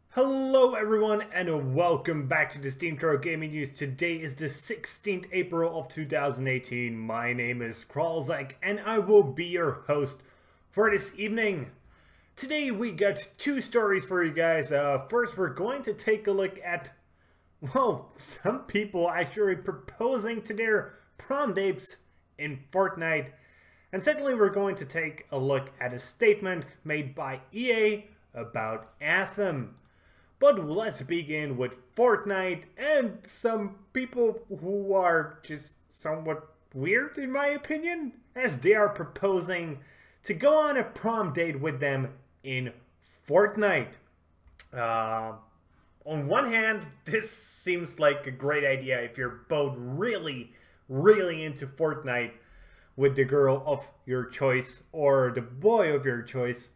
Hello everyone and welcome back to the SteemTrail Gaming News. Today is the 16th April of 2018. My name is Kralizec and I will be your host for this evening. Today we got two stories for you guys. First we're going to take a look at, well, some people actually proposing to their prom dates in Fortnite. And secondly we're going to take a look at a statement made by EA about Anthem. But let's begin with Fortnite and some people who are just somewhat weird in my opinion, as they are proposing to go on a prom date with them in Fortnite. On one hand, this seems like a great idea if you're both really into Fortnite with the girl of your choice or the boy of your choice.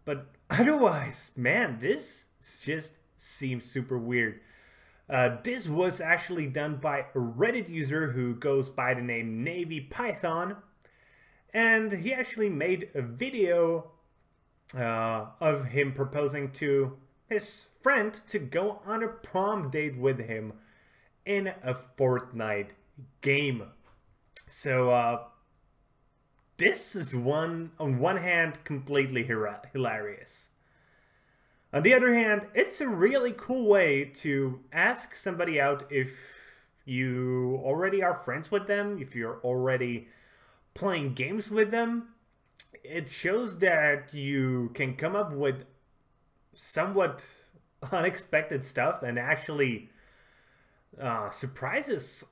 But otherwise, man, this just seems super weird. This was actually done by a Reddit user who goes by the name Navy Python, and he actually made a video of him proposing to his friend to go on a prom date with him in a Fortnite game. So this is on one hand completely hilarious. On the other hand, it's a really cool way to ask somebody out if you already are friends with them, if you're already playing games with them. It shows that you can come up with somewhat unexpected stuff, and actually surprises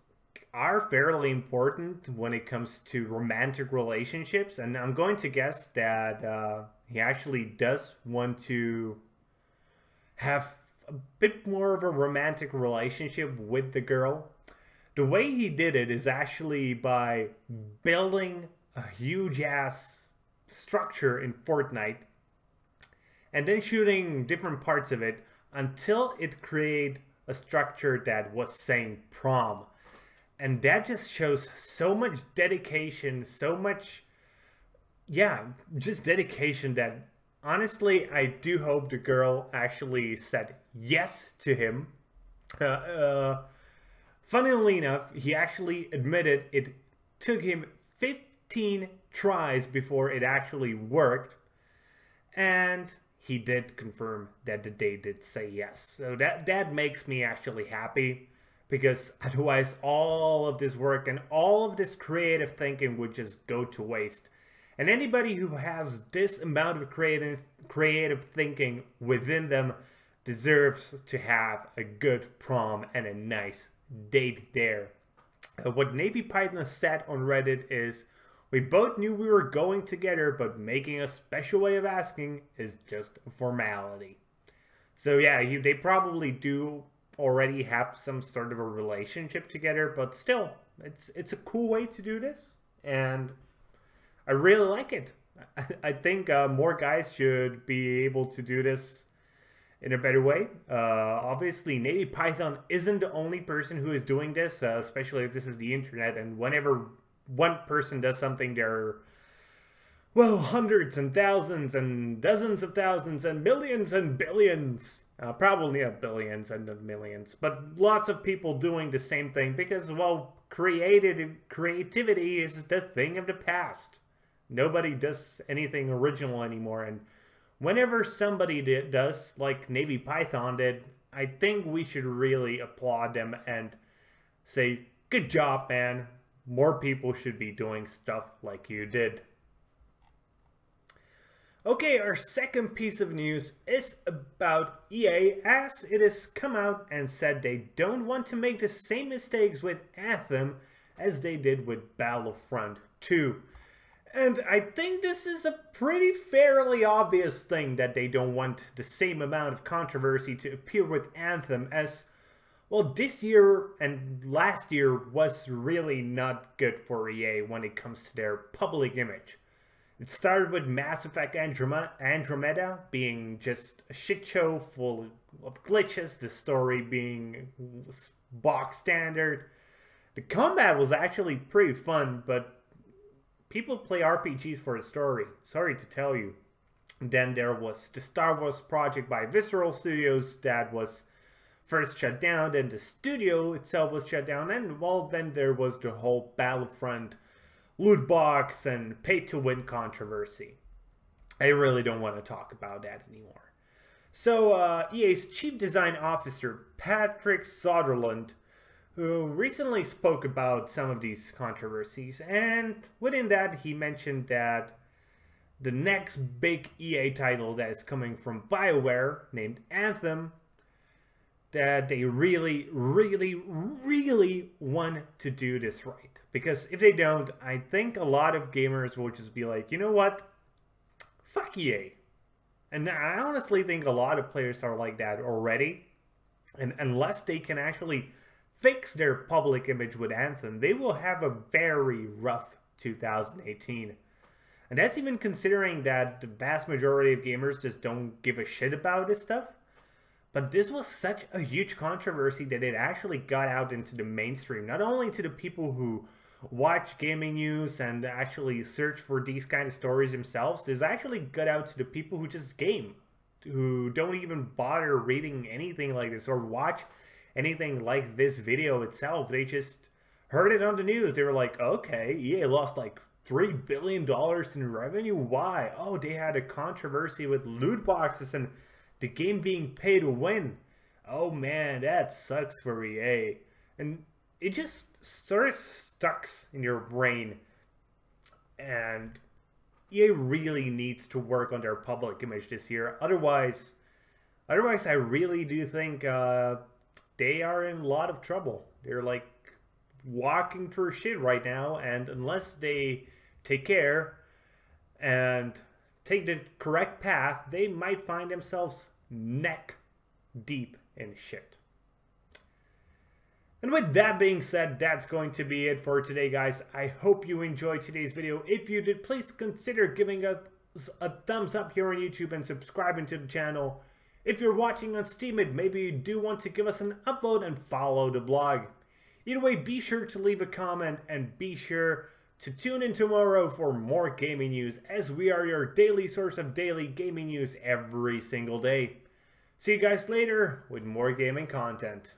are fairly important when it comes to romantic relationships. And I'm going to guess that he actually does want to have a bit more of a romantic relationship with the girl. The way he did it is actually by building a huge ass structure in Fortnite and then shooting different parts of it until it created a structure that was saying prom. And that just shows so much dedication, so much, yeah, just dedication that honestly, I do hope the girl actually said yes to him. Funnily enough, he actually admitted it took him 15 tries before it actually worked. And he did confirm that the date did say yes. So that makes me actually happy, because otherwise all of this work and all of this creative thinking would just go to waste. And anybody who has this amount of creative thinking within them deserves to have a good prom and a nice date there. What Navy Python said on Reddit is, "We both knew we were going together, but making a special way of asking is just a formality." So yeah, they probably do already have some sort of a relationship together, but still, it's a cool way to do this, and I really like it. I think more guys should be able to do this in a better way. Obviously, Navy Python isn't the only person who is doing this, especially if this is the internet. And whenever one person does something, there are, well, hundreds and thousands and dozens of thousands and millions and billions. Probably not billions and millions, but lots of people doing the same thing because, well, creativity is the thing of the past. Nobody does anything original anymore, and whenever somebody does, like Navy Python did, I think we should really applaud them and say, good job, man. More people should be doing stuff like you did. Okay, our second piece of news is about EA, as it has come out and said they don't want to make the same mistakes with Anthem as they did with Battlefront 2. And I think this is a pretty fairly obvious thing, that they don't want the same amount of controversy to appear with Anthem, as, well, this year and last year was really not good for EA when it comes to their public image. It started with Mass Effect Andromeda being just a shit show full of glitches, the story being box standard. The combat was actually pretty fun, but people play RPGs for a story. Sorry to tell you. Then there was the Star Wars project by Visceral Studios that was first shut down, then the studio itself was shut down, and well, then there was the whole Battlefront loot box and pay-to-win controversy. I really don't want to talk about that anymore. So EA's Chief Design Officer, Patrick Sutherland, who recently spoke about some of these controversies, and within that he mentioned that the next big EA title that is coming from BioWare, named Anthem, that they really want to do this right. Because if they don't, I think a lot of gamers will just be like, you know what? Fuck EA. And I honestly think a lot of players are like that already. And unless they can actually fix their public image with Anthem, they will have a very rough 2018. And that's even considering that the vast majority of gamers just don't give a shit about this stuff. But this was such a huge controversy that it actually got out into the mainstream. Not only to the people who watch gaming news and actually search for these kind of stories themselves, this actually got out to the people who just game, who don't even bother reading anything like this or watch anything like this video itself. They just heard it on the news. They were like, okay, EA lost like $3 billion in revenue. Why? Oh, they had a controversy with loot boxes and the game being pay to win. Oh man, that sucks for EA. And it just sort of stucks in your brain. And EA really needs to work on their public image this year. Otherwise I really do think they are in a lot of trouble. They're like walking through shit right now, and unless they take care and take the correct path, they might find themselves neck deep in shit. And with that being said, that's going to be it for today, guys. I hope you enjoyed today's video. If you did, please consider giving us a thumbs up here on YouTube and subscribing to the channel. If you're watching on Steam, maybe you do want to give us an upvote and follow the blog. Either way, be sure to leave a comment and be sure to tune in tomorrow for more gaming news, as we are your daily source of daily gaming news every single day. See you guys later with more gaming content.